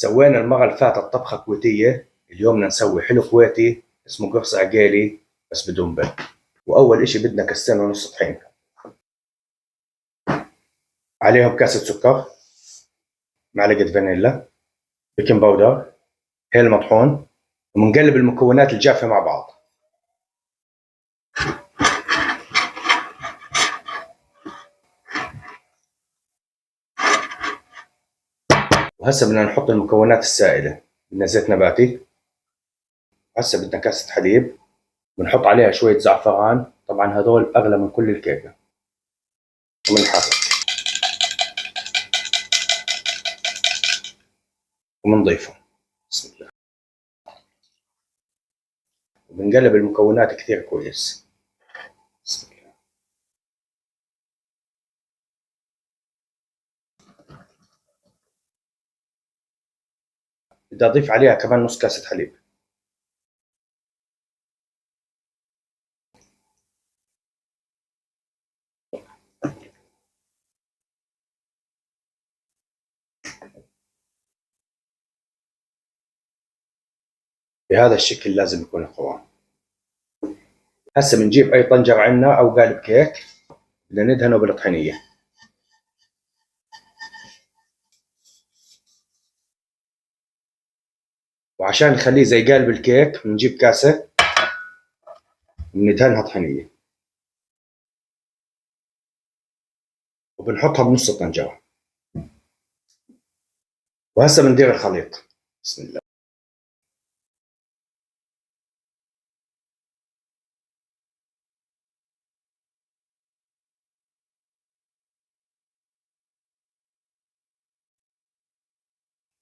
سوينا المرة اللي فاتت طبخة كويتية، اليوم بدنا نسوي حلو كويتي اسمه قرص عقيلي بس بدون بن. وأول إشي بدنا كاستين ونص طحين، عليهم كاسة سكر، معلقة فانيلا، بيكنج باودر، هيل مطحون، ومنقلب المكونات الجافة مع بعض. وهسه بدنا نحط المكونات السائلة. بدنا زيت نباتي، هسه بدنا كاسة حليب، بنحط عليها شوية زعفران، طبعا هذول أغلى من كل الكيكة، وبنحرك وبنضيفهم. بسم الله. وبنقلب المكونات كثير كويس. بسم الله. بدي أضيف عليها كمان نص كاسة حليب. بهذا الشكل لازم يكون القوام. هسه بنجيب أي طنجرة عندنا أو قالب كيك، بدنا ندهنه بالطحينية. وعشان نخليه زي قالب الكيك بنجيب كاسة وندهنها طحينية وبنحطها بنص الطنجرة. وهسه بندير الخليط. بسم الله.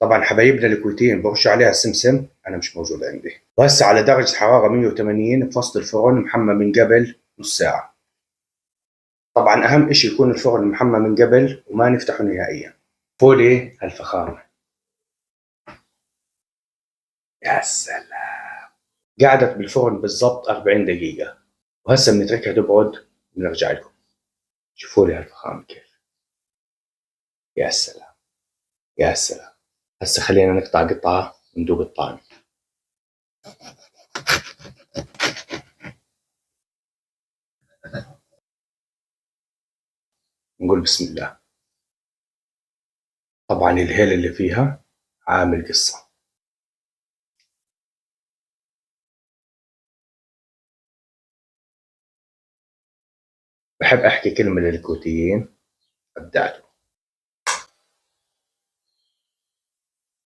طبعا حبايبنا الكويتيين برشوا عليها سمسم، انا مش موجود عندي. وهسه على درجة حرارة 180 بفصل الفرن محمى من قبل نص ساعة. طبعا اهم اشي يكون الفرن محمى من قبل وما نفتحه نهائيا. فولي هالفخامة، يا سلام. قعدت بالفرن بالضبط 40 دقيقة، وهسه بنتركها تبرد ونرجع لكم. شوفوا لي هالفخامة كيف، يا سلام يا سلام. هسه خلينا نقطع قطعة وندوق الطعم. نقول بسم الله. طبعا الهيل اللي فيها عامل قصة. بحب أحكي كلمة للكويتيين: أبدعتوا.